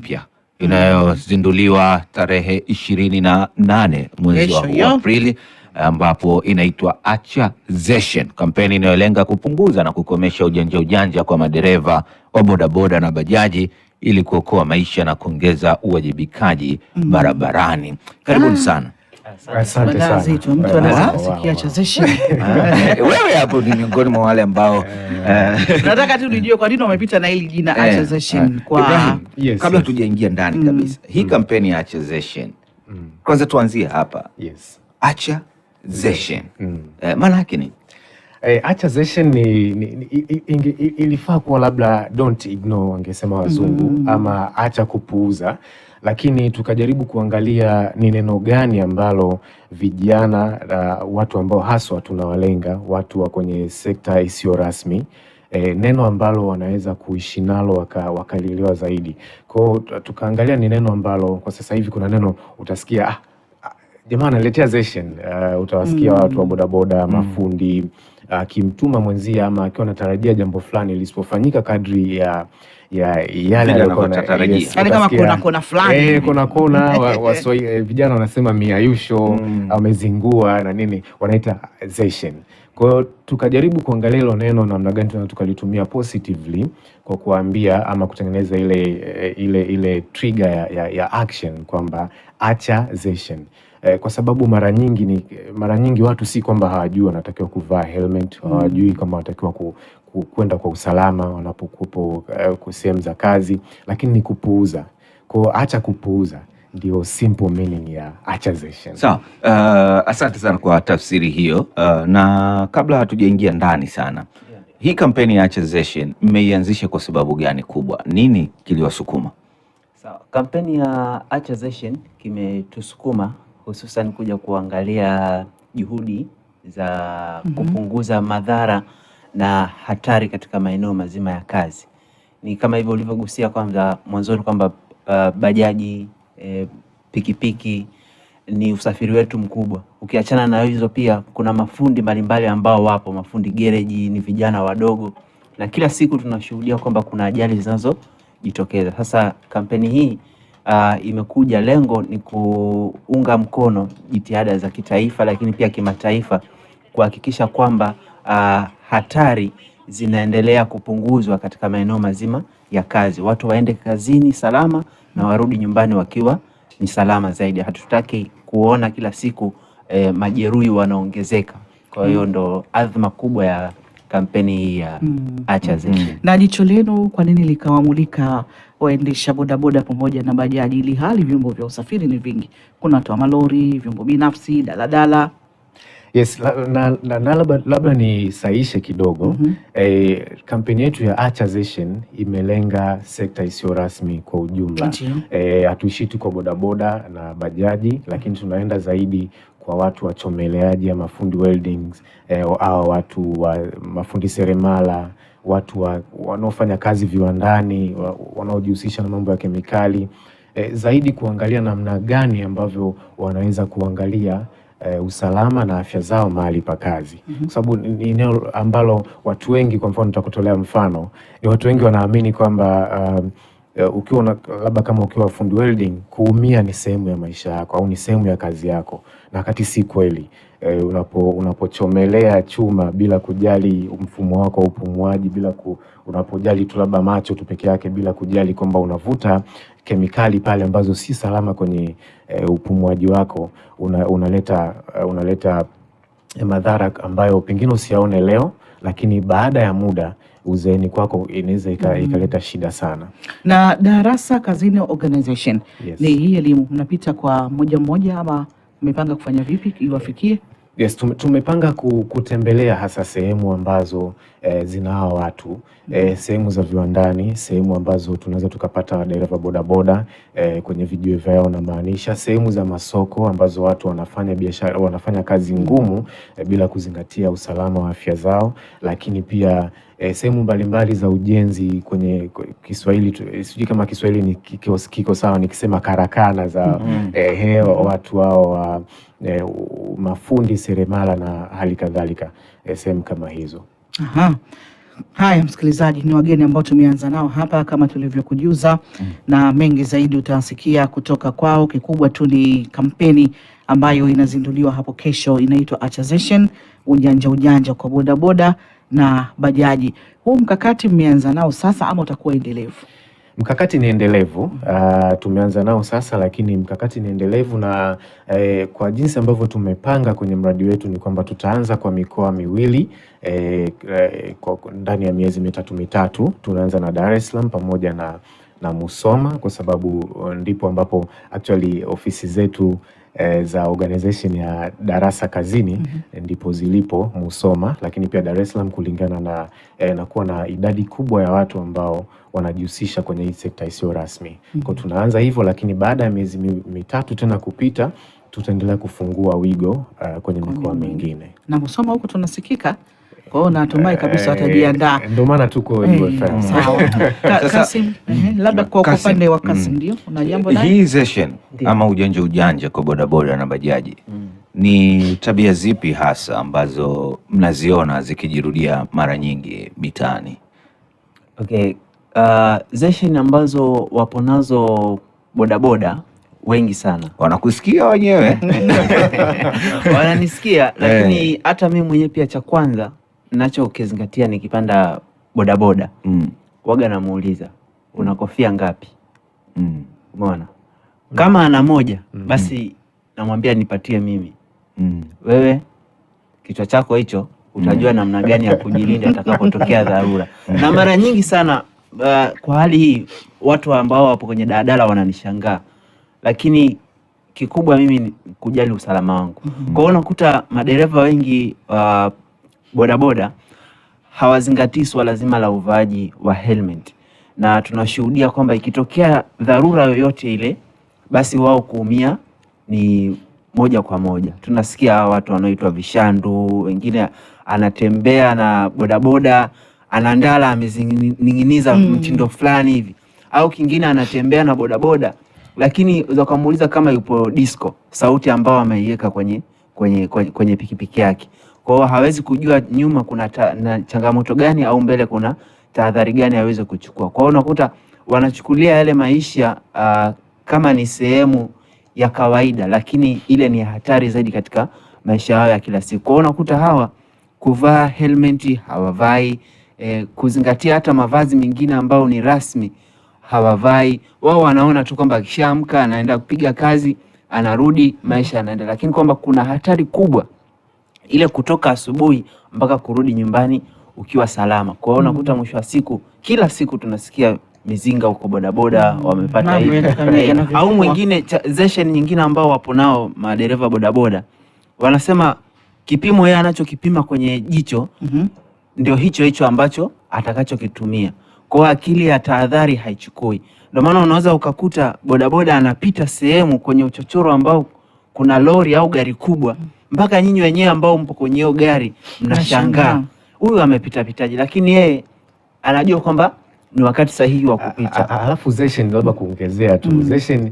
mpya inayozinduliwa tarehe 28 mwezi wa Aprili, ambapo inaitwa Achazeshen, kampeni inayolenga kupunguza na kukomesha ujanja kwa madereva wa bodaboda na bajaji ili kuokoa maisha na kuongeza uwajibikaji barabarani. Karibuni sana. Asante sana. Mtu anaweza kusikia Achazeshen. Wewe hapo ni miongoni mwa wale ambao nataka tu nijue kwa nini wamepita na hili jina Achazeshen kwa kabla tujaingia ndani kabisa. Hii kampeni ya Achazeshen, kwanza tuanzie hapa. Achazeshen. Maana yake ni Achazeshen ilifaa kuwa labda don't ignore wangesema wazungu, ama acha kupuuza, lakini tukajaribu kuangalia ni neno gani ambalo vijana, watu ambao haswa tunawalenga, watu wa kwenye sekta isiyo rasmi, neno ambalo wanaweza kuishi nalo wakalielewa zaidi. Kwa hiyo tukaangalia ni neno ambalo kwa sasa hivi kuna neno utasikia jamaa analetea zeshen, utawasikia watu wa bodaboda, mafundi akimtuma mwenzia ama akiwa anatarajia jambo fulani lisipofanyika kadri ya yale anatarajia, yani kama kuna fulani vijana wanasema miayusho, amezingua na nini, wanaita zeshen. Kwa hiyo tukajaribu kuangalia hilo neno namna gani tunaweza tukalitumia positively kwa kuambia ama kutengeneza ile trigger ya action kwamba Achazeshen. Kwa sababu mara nyingi watu si kwamba hawajui wanatakiwa kuvaa helmet, hawajui kama wanatakiwa kwenda kwa usalama wanapokupo sehemu za kazi, lakini ni kupuuza. Kwa hiyo acha kupuuza ndio simple meaning ya Achazeshen. Sawa. Asante sana kwa tafsiri hiyo. Na kabla hatujaingia ndani sana, hii kampeni ya Achazeshen mmeianzisha kwa sababu gani kubwa? Nini kiliwasukuma? Sawa. Kampeni ya Achazeshen kimetusukuma hususan kuja kuangalia juhudi za kupunguza madhara na hatari katika maeneo mazima ya kazi. Ni kama hivyo ulivyogusia kwanza mwanzoni kwamba bajaji, pikipiki ni usafiri wetu mkubwa. Ukiachana na hizo, pia kuna mafundi mbalimbali ambao wapo, mafundi gereji, ni vijana wadogo, na kila siku tunashuhudia kwamba kuna ajali zinazojitokeza. Sasa kampeni hii imekuja, lengo ni kuunga mkono jitihada za kitaifa lakini pia kimataifa kuhakikisha kwamba hatari zinaendelea kupunguzwa katika maeneo mazima ya kazi. Watu waende kazini salama na warudi nyumbani wakiwa ni salama zaidi. Hatutaki kuona kila siku majeruhi wanaongezeka. Kwa hiyo ndo adhma kubwa ya kampeni hii ya Achazeshen. Na jicho lenu kwa nini likawamulika waendesha bodaboda pamoja na bajaji, ili hali vyombo vya usafiri ni vingi? Kuna watu wa malori, vyombo binafsi, daladala. Yes, labda ni saishe kidogo. Kampeni yetu ya Achazeshen imelenga sekta isiyo rasmi kwa ujumla. Hatuishi tu kwa bodaboda na bajaji, lakini tunaenda zaidi kwa watu wachomeleaji ya mafundi weldings, au watu wa mafundi seremala, watu wanaofanya kazi viwandani, wanaojihusisha na mambo ya kemikali, zaidi kuangalia namna gani ambavyo wanaweza kuangalia usalama na afya zao mahali pa kazi. Kwa sababu ni eneo ambalo watu wengi, kwa mfano nitakutolea mfano, ni watu wengi wanaamini kwamba ukiwa labda kama ukiwa fundi welding, kuumia ni sehemu ya maisha yako au ni sehemu ya kazi yako, na wakati si kweli. Unapochomelea chuma bila kujali mfumo wako wa upumuaji, unapojali tu labda macho tu peke yake, bila kujali kwamba unavuta kemikali pale ambazo si salama kwenye upumuaji wako, unaleta madhara ambayo pengine usiyaone leo, lakini baada ya muda uzeeni kwako inaweza ikaleta shida sana. Na Darasa Kazini Organization, ni hii elimu mnapita kwa moja ama mmepanga kufanya vipi iwafikie? Yes, tumepanga kutembelea hasa sehemu ambazo zina hawa watu, sehemu za viwandani, sehemu ambazo tunaweza tukapata dereva bodaboda kwenye video vyao, na maanisha sehemu za masoko ambazo watu wanafanya biashara, wanafanya kazi ngumu bila kuzingatia usalama wa afya zao, lakini pia sehemu mbalimbali za ujenzi. Kwenye Kiswahili sijui kama Kiswahili ni kiko sawa nikisema karakana za watu wao mafundi seremala na hali kadhalika, sehemu kama hizo. Haya msikilizaji, ni wageni ambao tumeanza nao hapa kama tulivyokujuza, na mengi zaidi utasikia kutoka kwao. Kikubwa tu ni kampeni ambayo inazinduliwa hapo kesho, inaitwa Achazation, ujanja kwa bodaboda na bajaji. Huu mkakati mmeanza nao sasa ama utakuwa endelevu? Mkakati ni endelevu. Tumeanza nao sasa, lakini mkakati ni endelevu na kwa jinsi ambavyo tumepanga kwenye mradi wetu ni kwamba tutaanza kwa mikoa miwili ndani ya miezi mitatu. Tunaanza na Dar es Salaam pamoja na Musoma, kwa sababu ndipo ambapo actually ofisi zetu za organization ya Darasa Kazini ndipo zilipo Musoma, lakini pia Dar es Salaam kulingana na kuwa na idadi kubwa ya watu ambao wanajihusisha kwenye hii sekta isiyo rasmi. Kwa tunaanza hivyo, lakini baada ya miezi mitatu tena kupita tutaendelea kufungua wigo kwenye mikoa mingine. Na Musoma huko tunasikika. Kwa hiyo natumai kabisa watajiandaa. Ndio maana tuko UFM. Sawa. Kasim, labda kwa upande wa Kasim ndio una jambo naye? Hii session ama ujanja kwa bodaboda na bajaji ni tabia zipi hasa ambazo mnaziona zikijirudia mara nyingi mitaani? Okay, session ambazo wapo nazo bodaboda wengi sana wanakusikia wenyewe wananisikia, lakini hata mimi mwenyewe pia cha kwanza nacho ukizingatia nikipanda bodaboda waga namuuliza una kofia ngapi? Umeona? Kama ana moja basi namwambia nipatie mimi. Wewe kichwa chako hicho utajua namna gani ya kujilinda atakapotokea dharura. Na mara nyingi sana kwa hali hii watu ambao wapo kwenye daladala wananishangaa, lakini kikubwa mimi ni kujali usalama wangu. Kwa hiyo unakuta madereva wengi bodaboda hawazingatii swala zima la uvaaji wa helmet, na tunashuhudia kwamba ikitokea dharura yoyote ile basi wao kuumia ni moja kwa moja. Tunasikia watu wanaoitwa vishandu, wengine anatembea na bodaboda anandala amezining'iniza mtindo fulani hivi, au kingine anatembea na bodaboda lakini unaweza kumuuliza kama yupo disco, sauti ambao ameiweka kwenye pikipiki yake. Kwa hiyo hawezi kujua nyuma kuna na changamoto gani au mbele kuna tahadhari gani aweze kuchukua. Kwa hiyo unakuta wanachukulia yale maisha kama ni sehemu ya kawaida, lakini ile ni hatari zaidi katika maisha yao ya kila siku. Kwa hiyo unakuta hawa kuvaa helmet hawavai, kuzingatia hata mavazi mengine ambao ni rasmi hawavai. Wao wanaona tu kwamba akishaamka anaenda kupiga kazi, anarudi, maisha yanaenda, lakini kwamba kuna hatari kubwa ile kutoka asubuhi mpaka kurudi nyumbani ukiwa salama. Kwa hiyo unakuta mwisho wa siku, kila siku tunasikia mizinga huko bodaboda wamepata hivi. Au mwingine session nyingine ambao wapo nao madereva bodaboda wanasema kipimo yeye anachokipima kwenye jicho ndio hicho ambacho atakachokitumia. Kwa akili ya tahadhari haichukui. Ndio maana unaweza ukakuta bodaboda anapita sehemu kwenye uchochoro ambao kuna lori au gari kubwa, mpaka nyinyi wenyewe ambao mpo kwenye hiyo gari mnashangaa huyu amepita pitaje, lakini yeye anajua kwamba ni wakati sahihi wa kupita. Alafu session labda kuongezea tu, session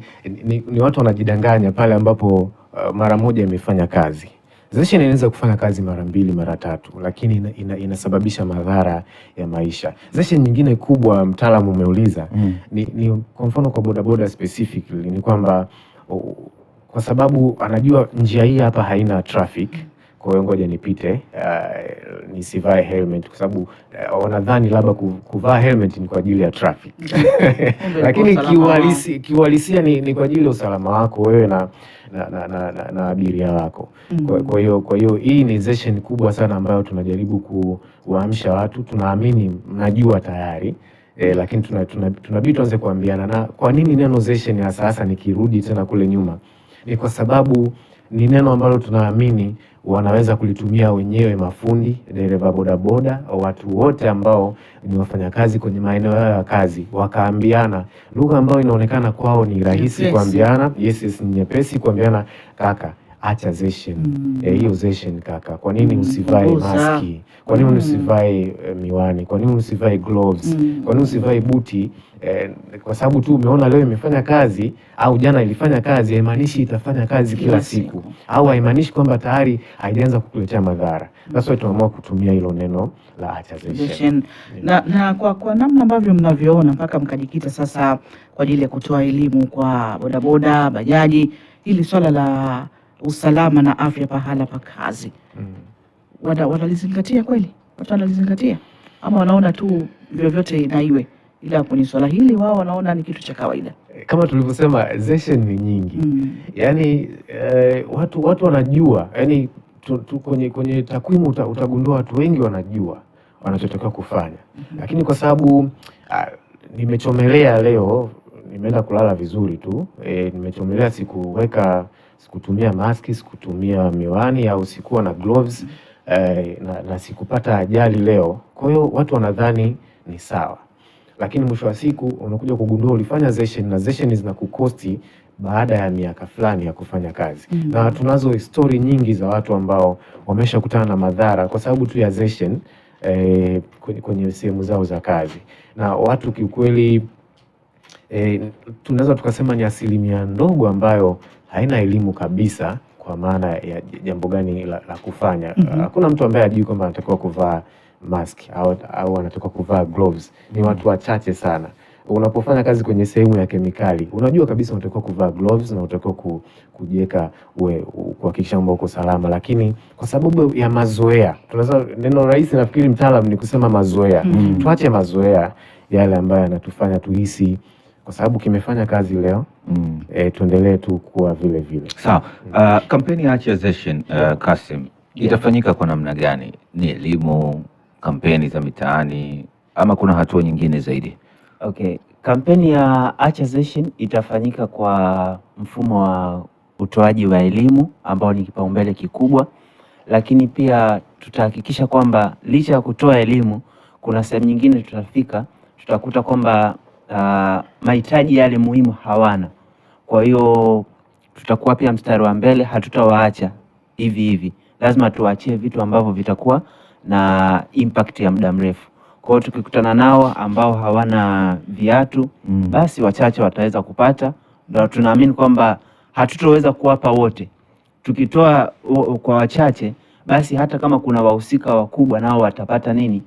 ni watu wanajidanganya pale ambapo mara moja imefanya kazi. Session inaweza kufanya kazi mara mbili, mara tatu, lakini inasababisha madhara ya maisha. Session nyingine kubwa mtaalamu umeuliza ni kwa mfano kwa bodaboda specifically ni kwamba kwa sababu anajua njia hii hapa haina traffic, kwa hiyo ngoja nipite nisivae helmet, kwa sababu wanadhani labda kuvaa helmet ni kwa ajili ya traffic lakini kiuhalisia ni kwa ajili ya usalama wako wewe na abiria wako. Kwa hiyo hii ni session kubwa sana ambayo tunajaribu kuwaamsha watu. Tunaamini mnajua tayari lakini tunabidi tuanze kuambiana. Na kwa nini neno session hasa nikirudi tena kule nyuma, ni kwa sababu ni neno ambalo tunaamini wanaweza kulitumia wenyewe mafundi, dereva bodaboda, watu wote ambao ni wafanyakazi kwenye maeneo yao ya kazi, wakaambiana lugha ambayo inaonekana kwao ni rahisi kuambiana. Yes, ni nyepesi kuambiana, kaka acha zeshen. Hiyo zeshen kaka, kwa nini usivae maski? Kwa nini usivae miwani? Kwa nini usivae gloves? Kwa nini usivae buti? Kwa sababu tu umeona leo imefanya kazi au jana ilifanya kazi, haimaanishi itafanya kazi kila siku, au haimaanishi kwamba tayari haijaanza kukuletea madhara. That's why tunaamua kutumia hilo neno la acha zeshen. Na kwa namna ambavyo mnavyoona mpaka mkajikita sasa kwa ajili ya kutoa elimu kwa bodaboda, bajaji, hili swala la usalama na afya pahala pa kazi, watalizingatia kweli? Watu wanalizingatia ama wanaona tu vyovyote na iwe, ila kwenye swala hili wao wanaona ni kitu cha kawaida? Kama tulivyosema, zeshen ni nyingi. Yani watu wanajua, yani kwenye takwimu utagundua watu wengi wanajua wanachotakiwa kufanya, lakini kwa sababu nimechomelea leo, nimeenda kulala vizuri tu, nimechomelea, sikutumia maski, sikutumia miwani au sikuwa na gloves, na sikupata ajali leo. Kwa hiyo watu wanadhani ni sawa, lakini mwisho wa siku unakuja kugundua ulifanya zeshen, na zeshen zinakukosti baada ya miaka fulani ya kufanya kazi. Na tunazo histori nyingi za watu ambao wameshakutana na madhara kwa sababu tu ya zeshen kwenye sehemu zao za kazi. Na watu kiukweli, tunaweza tukasema ni asilimia ndogo ambayo haina elimu kabisa kwa maana ya jambo gani la kufanya. Hakuna mtu ambaye ajui kwamba anatakiwa kuvaa mask au anatakiwa kuvaa gloves. Ni watu wachache sana. Unapofanya kazi kwenye sehemu ya kemikali, unajua kabisa unatakiwa kuvaa gloves na unatakiwa kujiweka kuhakikisha kwamba uko salama, lakini kwa sababu ya mazoea, tunaweza, neno rahisi nafikiri mtaalamu ni kusema mazoea. Tuache mazoea yale ambayo yanatufanya tuhisi kwa sababu kimefanya kazi leo, tuendelee tu kuwa vile vile. Sawa. Kampeni ya Acha Zeshen, Kasim, itafanyika kwa namna gani? Ni elimu, kampeni za mitaani, ama kuna hatua nyingine zaidi? Okay, kampeni ya Acha Zeshen itafanyika kwa mfumo wa utoaji wa elimu ambao ni kipaumbele kikubwa, lakini pia tutahakikisha kwamba licha ya kutoa elimu, kuna sehemu nyingine tutakuta kwamba mahitaji yale muhimu hawana. Kwa hiyo tutakuwa pia mstari wa mbele, hatutawaacha hivi hivi. Lazima tuachie vitu ambavyo vitakuwa na impact ya muda mrefu. Kwa hiyo tukikutana nao ambao hawana viatu, basi wachache wataweza kupata. Na tunaamini kwamba hatutoweza kuwapa wote. Tukitoa kwa wachache, basi hata kama kuna wahusika wakubwa nao watapata nini?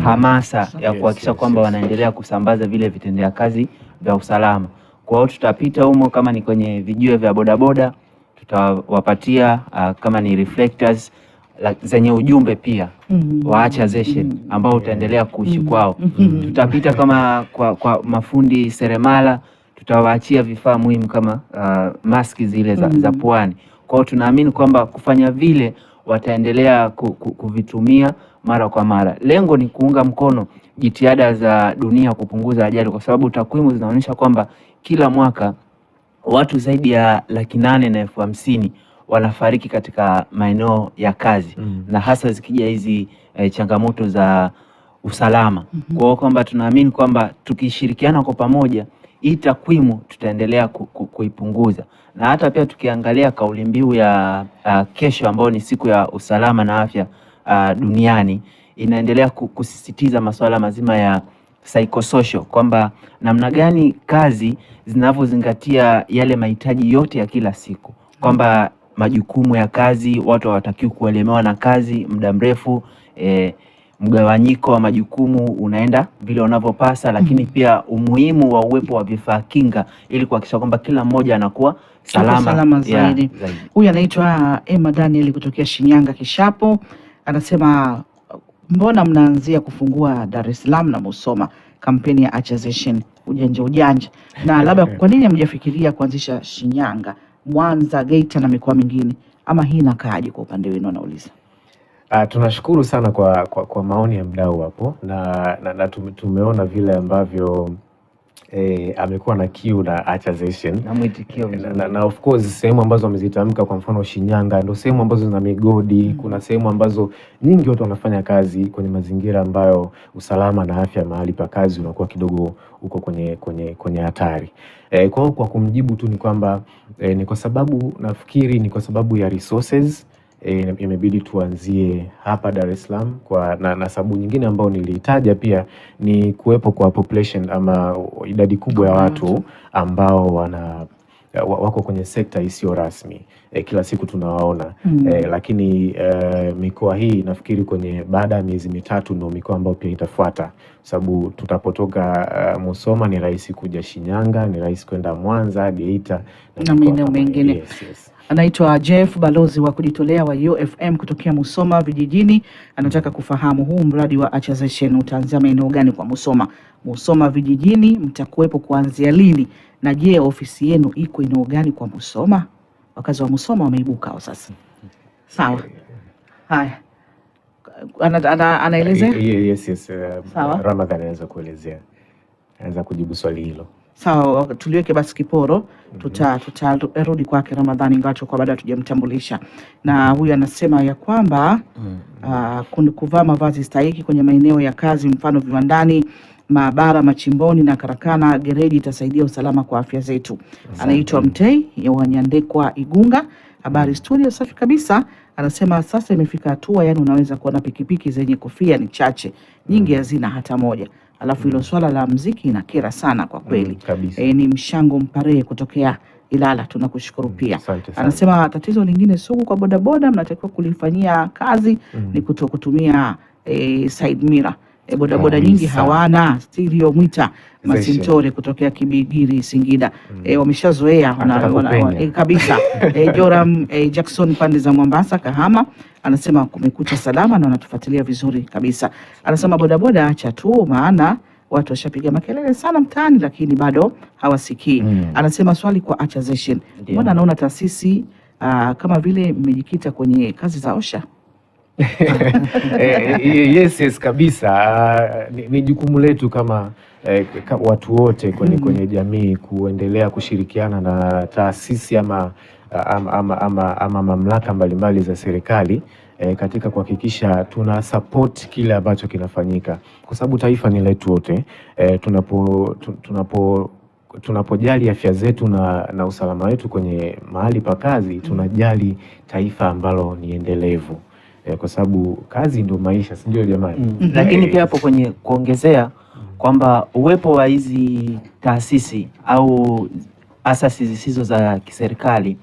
Hamasa ya kuhakikisha kwamba wanaendelea kusambaza vile vitendea kazi vya usalama. Kwa hiyo tutapita humo, kama ni kwenye vijiwe vya bodaboda tutawapatia kama ni reflectors zenye ujumbe pia wa Acha Zeshen ambao utaendelea kuishi kwao. Tutapita kama kwa mafundi seremala, tutawaachia vifaa muhimu kama maski zile za puani. Kwa hiyo tunaamini kwamba kufanya vile wataendelea kuvitumia mara kwa mara. Lengo ni kuunga mkono jitihada za dunia kupunguza ajali, kwa sababu takwimu zinaonyesha kwamba kila mwaka watu zaidi ya 850,000 wanafariki katika maeneo ya kazi, na hasa zikija hizi changamoto za usalama. Kwa hiyo kwamba tunaamini kwamba tukishirikiana kwa pamoja, hii takwimu tutaendelea kuipunguza. Na hata pia tukiangalia kauli mbiu ya kesho ambayo ni siku ya usalama na afya duniani, inaendelea kusisitiza masuala mazima ya psychosocial, kwamba namna gani kazi zinavyozingatia yale mahitaji yote ya kila siku, kwamba majukumu ya kazi, watu hawatakiwi kuelemewa na kazi muda mrefu, mgawanyiko wa majukumu unaenda vile unavyopasa, lakini pia umuhimu wa uwepo wa vifaa kinga ili kuhakikisha kwamba kila mmoja anakuwa salama zaidi. Huyu anaitwa Emma Daniel kutokea Shinyanga Kishapo, anasema mbona mnaanzia kufungua Dar es Salaam na Musoma kampeni ya Acha Zeshen ujanja, na labda kwa nini hamjafikiria kuanzisha Shinyanga, Mwanza, Geita na mikoa mingine, ama hii inakaaje kwa upande wenu? Anauliza. Tunashukuru sana kwa maoni ya mdau hapo, na tumeona vile ambavyo amekuwa na kiu na Achazation na mwitikio mzuri. Na of course sehemu ambazo wamezitamka, kwa mfano Shinyanga ndio sehemu ambazo zina migodi. Kuna sehemu ambazo nyingi watu wanafanya kazi kwenye mazingira ambayo usalama na afya mahali pa kazi unakuwa kidogo uko kwenye hatari. Kwa kumjibu tu ni kwamba ni kwa sababu nafikiri ni kwa sababu ya resources. Imebidi tuanzie hapa Dar es Salaam na sababu nyingine ambayo nilitaja pia ni kuwepo kwa population ama idadi kubwa ya watu ambao wako kwenye sekta isiyo rasmi. Kila siku tunawaona lakini mikoa hii nafikiri baada ya miezi mitatu ndio mikoa ambayo pia itafuata, sababu tutapotoka Musoma ni rahisi kuja Shinyanga, ni rahisi kwenda Mwanza, Geita na maeneo mengine. Yes. Anaitwa Jeff, balozi wa kujitolea wa UFM kutokea Musoma vijijini. Anataka kufahamu huu mradi wa Achazation utaanzia maeneo gani kwa Musoma? Musoma vijijini mtakuwepo kuanzia lini? Na je, ofisi yenu iko eneo gani kwa Musoma? Wakazi wa Musoma wameibuka sasa. Sawa. Haya. Anaelezea? Yes. Sawa. Ramadhan anaweza kuelezea. Anaweza kujibu swali hilo. Sawa, tuliweke basi kiporo. Tutarudi kwake Ramadhani Ngacho kwa baada hatujamtambulisha. Na huyu anasema ya kwamba kuvaa mavazi stahiki kwenye maeneo ya kazi, mfano viwandani, maabara, machimboni na karakana, gereji, itasaidia usalama kwa afya zetu. Anaitwa Mtei wa Nyandekwa Igunga. Habari studio, safi kabisa. Anasema sasa imefika hatua, yani unaweza kuona pikipiki zenye kofia ni chache, nyingi hazina hata moja. Alafu hilo swala la mziki inakera sana kwa kweli. Ni Mshango Mpare kutokea Ilala, tunakushukuru pia. Anasema tatizo lingine sugu kwa bodaboda mnatakiwa kulifanyia kazi ni kutumia side mirror. Bodaboda nyingi hawana stereo mwita. Masintore kutokea Kibigiri Singida. Wameshazoea kabisa. Joram Jackson pande za Mombasa Kahama anasema kumekucha salama na wanatufuatilia vizuri kabisa. Anasema bodaboda acha tu, maana watu washapiga makelele sana mtaani lakini bado hawasikii. Anasema swali kwa Achazation. Mbona anaona taasisi kama vile mmejikita kwenye kazi za OSHA? Yes kabisa. Ni jukumu letu kama watu wote kwenye jamii kuendelea kushirikiana na taasisi ama mamlaka mbalimbali za serikali katika kuhakikisha tuna support kile ambacho kinafanyika, kwa sababu taifa ni letu wote. Tunapojali afya zetu na usalama wetu kwenye mahali pa kazi, tunajali taifa ambalo ni endelevu. Kwa sababu kazi ndio maisha, si ndio jamani? Lakini pia hapo kwenye kuongezea kwamba uwepo wa hizi taasisi au asasi zisizo za kiserikali,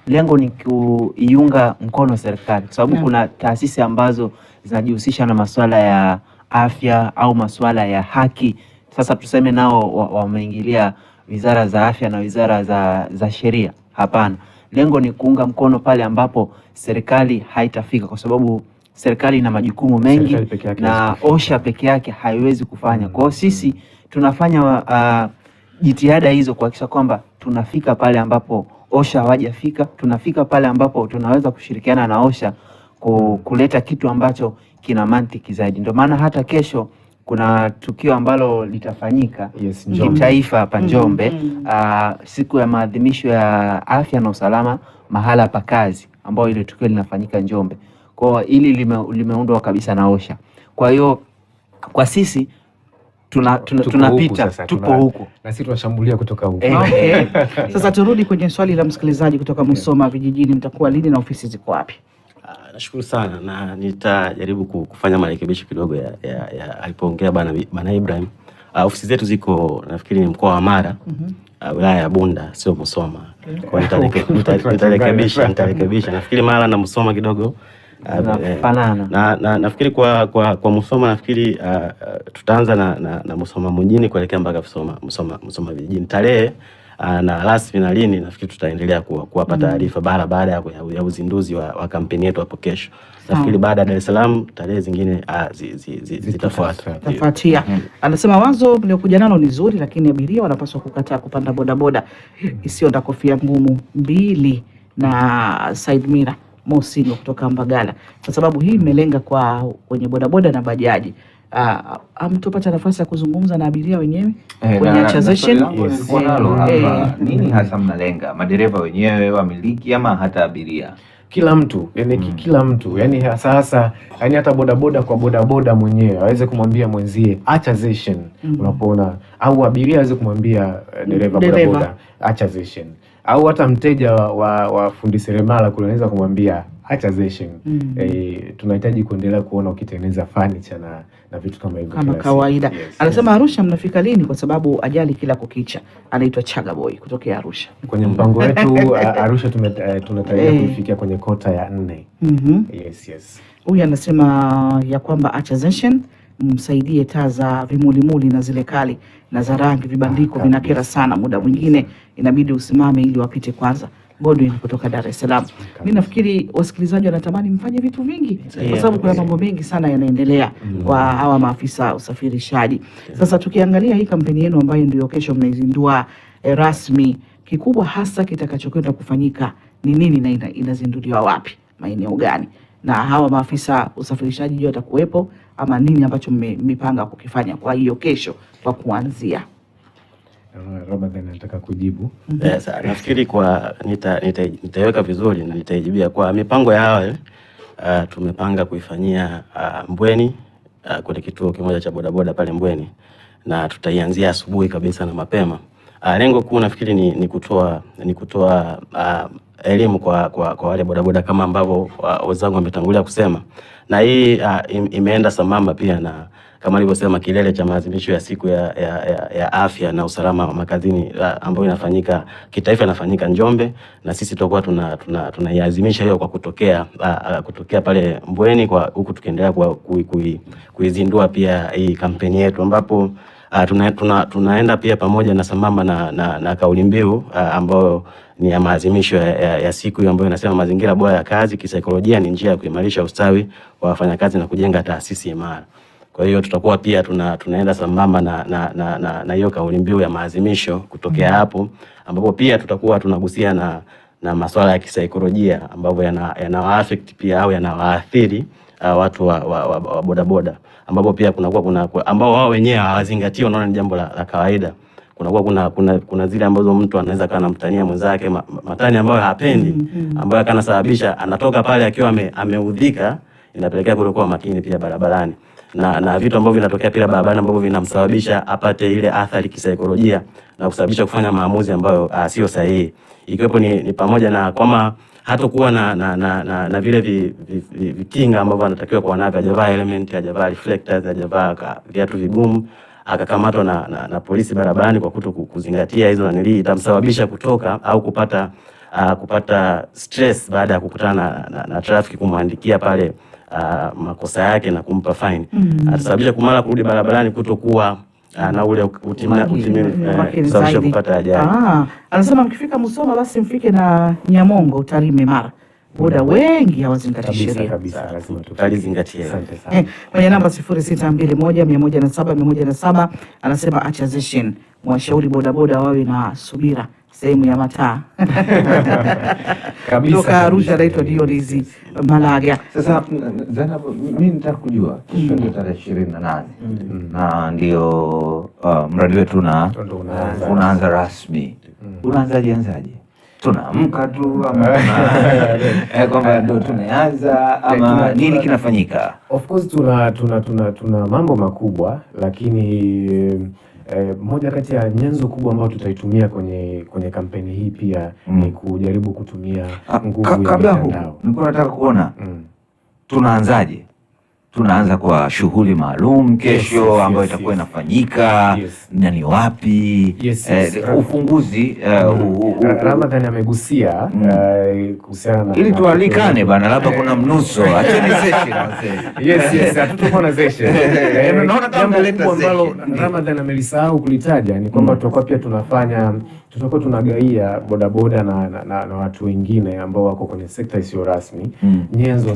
lengo ni kuiunga mkono serikali, kwa sababu kuna taasisi ambazo zinajihusisha na masuala ya afya au masuala ya haki. Sasa tuseme nao wameingilia wizara za afya na wizara za sheria? Hapana. Lengo ni kuunga mkono pale ambapo serikali haitafika, kwa sababu serikali ina majukumu mengi na OSHA peke yake haiwezi kufanya. Kwa hiyo sisi tunafanya jitihada hizo kuhakikisha kwamba tunafika pale ambapo OSHA hawajafika, tunafika pale ambapo tunaweza kushirikiana na OSHA kuleta kitu ambacho kina mantiki zaidi. Ndio maana hata kesho kuna tukio ambalo litafanyika kitaifa hapa Njombe, siku ya maadhimisho ya afya na usalama mahala pa kazi, ambao ile tukio linafanyika Njombe. Kwa hili limeundwa kabisa na OSHA. Kwa hiyo kwa sisi tunapita tupo huko na sisi tunashambulia kutoka huko. Sasa turudi kwenye swali la msikilizaji kutoka Musoma vijijini, mtakuwa lini na ofisi ziko wapi? Nashukuru sana na nitajaribu kufanya marekebisho kidogo ya alipoongea bana Ibrahim. Ofisi zetu ziko nafikiri ni mkoa wa Mara, wilaya ya Bunda, sio Musoma. Kwa nitarekebisha nafikiri Mara na Musoma kidogo fanana. Na nafikiri kwa Musoma nafikiri tutaanza na Musoma mjini kuelekea mpaka Musoma vijijini. Tarehe na rasmi na lini nafikiri tutaendelea kuwapa taarifa baada ya uzinduzi wa kampeni yetu hapo kesho. Nafikiri baada ya Dar es Salaam tarehe zingine zitafuatia. Anasema wazo mliokuja nalo ni zuri, lakini abiria wanapaswa kukataa kupanda bodaboda isiyo na kofia ngumu 2 na side mirror. Mosino kutoka Mbagala, kwa sababu hii imelenga kwenye bodaboda na bajaji. Hamtopata nafasi ya kuzungumza na abiria wenyewe kwenye Achazation? Nini hasa mnalenga? Madereva wenyewe, wamiliki, ama hata abiria? Kila mtu, yani kila mtu, yani hasa yani hata bodaboda kwa bodaboda mwenyewe aweze kumwambia mwenzie Achazation unapoona, au abiria aweze kumwambia dereva bodaboda Achazation, au hata mteja wa fundi seremala kule anaweza kumwambia Achazation. Tunahitaji kuendelea kuona ukitengeneza furniture na vitu kama hivyo kama kawaida. Anasema Arusha mnafika lini? Kwa sababu ajali kila kukicha. Anaitwa Chaga Boy kutokea Arusha. Kwenye mpango wetu Arusha tunatarajia kufikia kwenye kota ya 4. Yes. Huyu anasema ya kwamba Achazation msaidie taa za vimulimuli na zile kali na za rangi, vibandiko vinakera sana, muda mwingine inabidi usimame ili wapite kwanza. Godwin kutoka Dar es Salaam. Mimi nafikiri wasikilizaji wanatamani mfanye vitu vingi kwa sababu kuna mambo mengi sana yanaendelea kwa hawa maafisa usafirishaji. Sasa tukiangalia hii kampeni yenu ambayo ndio kesho mnaizindua rasmi, kikubwa hasa kitakachokwenda kufanyika ni nini na inazinduliwa wapi, maeneo gani, na hawa maafisa usafirishaji je, watakuwepo ama nini ambacho mmepanga kukifanya kwa hiyo kesho kwa kuanzia? Ramadhani anataka kujibu. Yes, nafikiri kwa nitaiweka vizuri na nitaijibia kwa mipango ya awali. Tumepanga kuifanyia Mbweni, kwenye kituo kimoja cha bodaboda pale Mbweni, na tutaianzia asubuhi kabisa na mapema. Lengo kuu nafikiri ni kutoa elimu kwa wale bodaboda kama ambavyo wenzangu wametangulia kusema, na hii imeenda sambamba pia na kama nilivyosema kilele cha maadhimisho ya siku ya afya na usalama wa makazini ambayo inafanyika kitaifa, inafanyika Njombe, na sisi tutakuwa tunaiadhimisha hiyo kwa kutokea pale Mbweni, kwa huku tukiendelea kuizindua pia hii kampeni yetu, ambapo tunaenda pia pamoja na sambamba na kauli mbiu ambayo ni ya maadhimisho ya siku hiyo ambayo inasema mazingira bora ya kazi kisaikolojia ni njia ya kuimarisha ustawi wa wafanyakazi na kujenga taasisi imara. Kwa hiyo tutakuwa pia tunaenda sambamba na hiyo kauli mbiu ya maadhimisho kutokea hapo, ambapo pia tutakuwa tunagusia na masuala ya kisaikolojia ambavyo yanawaaffect pia au yanawaathiri watu wa bodaboda, ambapo pia kuna ambao wao wenyewe hawazingatii, wanaona ni jambo la kawaida. Kuna zile ambazo mtu anaweza kana mtania mwenzake matani ambayo hapendi, ambayo kanasababisha anatoka pale akiwa ameudhika, inapelekea kutokuwa makini pia barabarani, na vitu ambavyo vinatokea pia barabarani ambavyo vinamsababisha apate ile athari kisaikolojia na kusababisha kufanya maamuzi ambayo sio sahihi, ikiwepo ni pamoja na kwamba hatakuwa na vile vikinga ambavyo anatakiwa kuwa navyo, hajavaa helmet, hajavaa reflectors, hajavaa viatu vigumu, akakamatwa na polisi barabarani kwa kuzingatia hizo nanili, itamsababisha kutoka au kupata stress baada ya kukutana na traffic, kumwandikia pale makosa yake na kumpa fine. Atasababisha kumala kurudi barabarani kutokuwa na ule kusababisha kupata ajali. Anasema mkifika Musoma basi mfike na Nyamongo Utarime Mara. Boda wengi hawazingatii sheria. Kabisa, lazima tutalizingatia. Asante sana. Kwenye namba 0621107107 anasema Achazation mwashauri bodaboda wawe na subira sehemu ya mataa. Kutoka Arusha anaitwa Dionizi Malaga. Sasa Zainab, mimi nataka kujua kesho ndio tarehe 28 na ndio mradi wetu unaanza rasmi. Unaanzaje? Tunaamka tu ama kwamba ndio tunaanza ama nini kinafanyika? Of course tuna mambo makubwa, lakini moja kati ya nyenzo kubwa ambayo tutaitumia kwenye kampeni hii pia ni kujaribu kutumia nguvu ya mitandao. Nilikuwa nataka kuona tunaanzaje. Tunaanza kwa shughuli maalum kesho ambayo itakuwa inafanyika na ni wapi? Ufunguzi Ramadhani amegusia kuhusiana na ili tualikane bana, labda kuna mnuso. Acheni session Yes, hatutakuwa na session. Naona kama ambalo Ramadhani amelisahau kulitaja ni kwamba tutakuwa pia tutakuwa tunagaia bodaboda na watu wengine ambao wako kwenye sekta isiyo rasmi nyenzo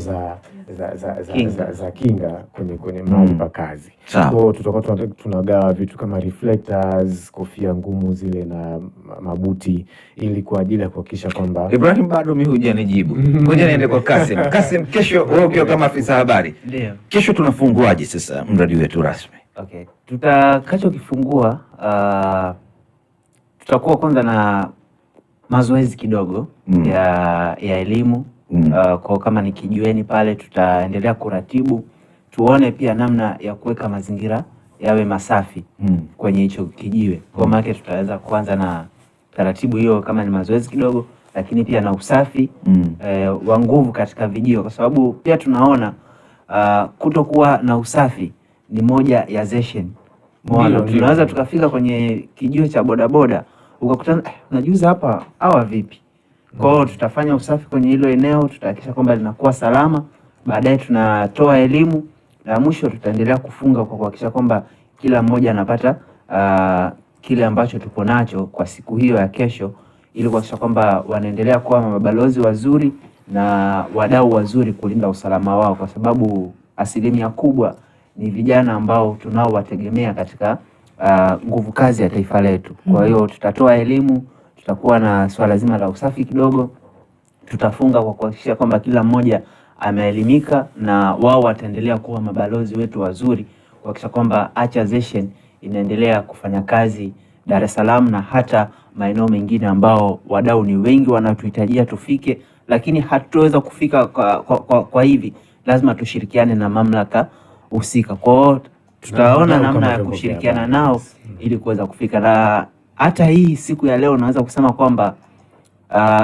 za kinga kwenye mahali pa kazi. Kwa hiyo tutakuwa tunagawa vitu kama reflectors, kofia ngumu zile na mabuti, ili kwa ajili ya kuhakikisha kwamba Ibrahim, bado mimi hujanijibu. Ngoja niende kwa Kasim. Kasim, kesho wewe ukiwa kama afisa habari, ndio kesho tunafunguaje sasa mradi wetu rasmi? Okay, tutakachokifungua tutakuwa kwanza na mazoezi kidogo ya elimu kwa kama ni kijiweni pale, tutaendelea kuratibu tuone pia namna ya kuweka mazingira yawe masafi kwenye hicho kijiwe. Kwa maana tutaweza kuanza na taratibu hiyo kama ni mazoezi kidogo, lakini pia na usafi wa nguvu katika vijiwe, kwa sababu pia tunaona kutokuwa na usafi ni moja ya zeshen. Tunaweza tukafika kwenye kijiwe cha bodaboda ukakutana unajuza hapa hawa vipi. Kwa hiyo tutafanya usafi kwenye hilo eneo, tutahakikisha kwamba linakuwa salama. Baadaye tunatoa elimu na mwisho tutaendelea kufunga kwa kuhakikisha kwamba kila mmoja anapata kile ambacho tupo nacho kwa siku hiyo ya kesho, ili kuhakikisha kwamba wanaendelea kuwa mabalozi wazuri na wadau wazuri kulinda usalama wao, kwa sababu asilimia kubwa ni vijana ambao tunaowategemea katika nguvu kazi ya taifa letu. Kwa hiyo tutatoa elimu, tutakuwa na swala zima la usafi kidogo, tutafunga kwa kuhakikisha kwamba kila mmoja ameelimika na wao wataendelea kuwa mabalozi wetu wazuri kuhakikisha kwamba Achazeshen inaendelea kufanya kazi Dar es Salaam na hata maeneo mengine ambao wadau ni wengi wanatuhitajia tufike, lakini hatutaweza kufika kwa hivi, lazima tushirikiane na mamlaka husika. Kwa hiyo tutaona namna ya kushirikiana nao ili kuweza kufika. Na hata hii siku ya leo naweza kusema kwamba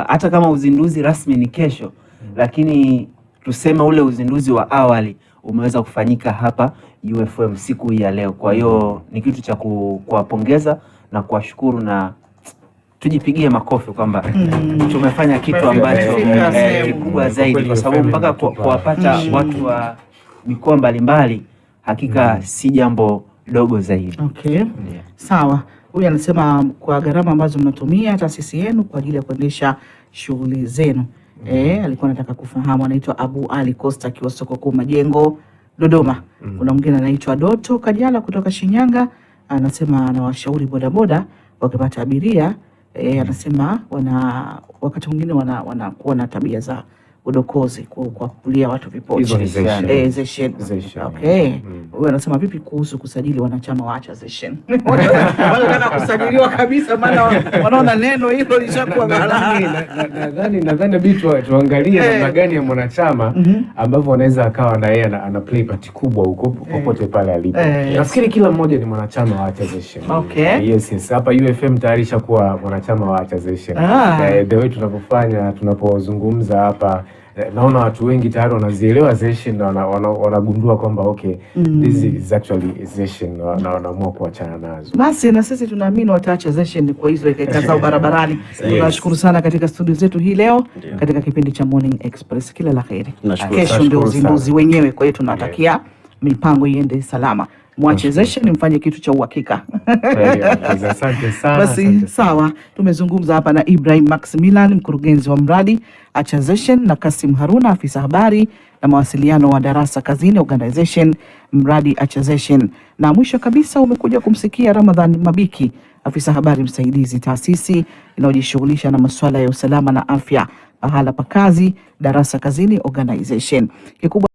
hata kama uzinduzi rasmi ni kesho, lakini tuseme ule uzinduzi wa awali umeweza kufanyika hapa UFM siku hii ya leo. Kwa hiyo ni kitu cha kuwapongeza na kuwashukuru, na tujipigie makofi kwamba tumefanya kitu ambacho kikubwa zaidi, kwa sababu mpaka kuwapata watu wa mikoa mbalimbali hakika si jambo dogo zaidi. Okay. Sawa. Huyu anasema kwa gharama ambazo mnatumia taasisi yenu kwa ajili ya kuendesha shughuli zenu. Alikuwa anataka kufahamu. Anaitwa Abu Ali Costa akiwa soko kuu Majengo, Dodoma. Kuna mwingine anaitwa Doto Kajala kutoka Shinyanga, anasema anawashauri bodaboda wakipata abiria, anasema wakati mwingine wanakuwa na tabia za udokozi kwa kulia watu vipochi. Zeshen. Okay. Wewe unasema vipi kuhusu kusajili wanachama wa Achazeshen? Wanataka kusajiliwa kabisa, maana wanaona neno hilo lishakuwa ghalani. Nadhani bitu tuangalie namna gani ya mwanachama ambavyo anaweza akawa na yeye ana play part kubwa huko popote pale alipo. Nafikiri kila mmoja ni mwanachama wa Achazeshen. Okay. Yes. Hapa UFM tayari shakuwa mwanachama wa Achazeshen. The way tunapozungumza hapa, naona watu wengi tayari wanazielewa Zeshen na wanagundua kwamba okay, this is actually Zeshen, na wanaamua kuachana nazo. Basi na sisi tunaamini wataacha Zeshen kwa hizo ikaika zao barabarani. Tunashukuru sana katika studio zetu hii leo katika kipindi cha Morning Express. Kila la kheri. Kesho ndio uzinduzi wenyewe, kwa hiyo tunatakia mipango iende salama. Mwache Zeshen mfanye kitu cha uhakika. Asante sana. Basi sawa, tumezungumza hapa na Ibrahim Maximilian, mkurugenzi wa mradi Achazeshen, na Kasim Haruna, afisa habari na mawasiliano wa Darasa Kazini Organization, mradi Achazeshen. Na mwisho kabisa umekuja kumsikia Ramadhan Mabiki, afisa habari msaidizi, taasisi inayojishughulisha na masuala ya usalama na afya pahala pa kazi, Darasa Kazini Organization. Kikubwa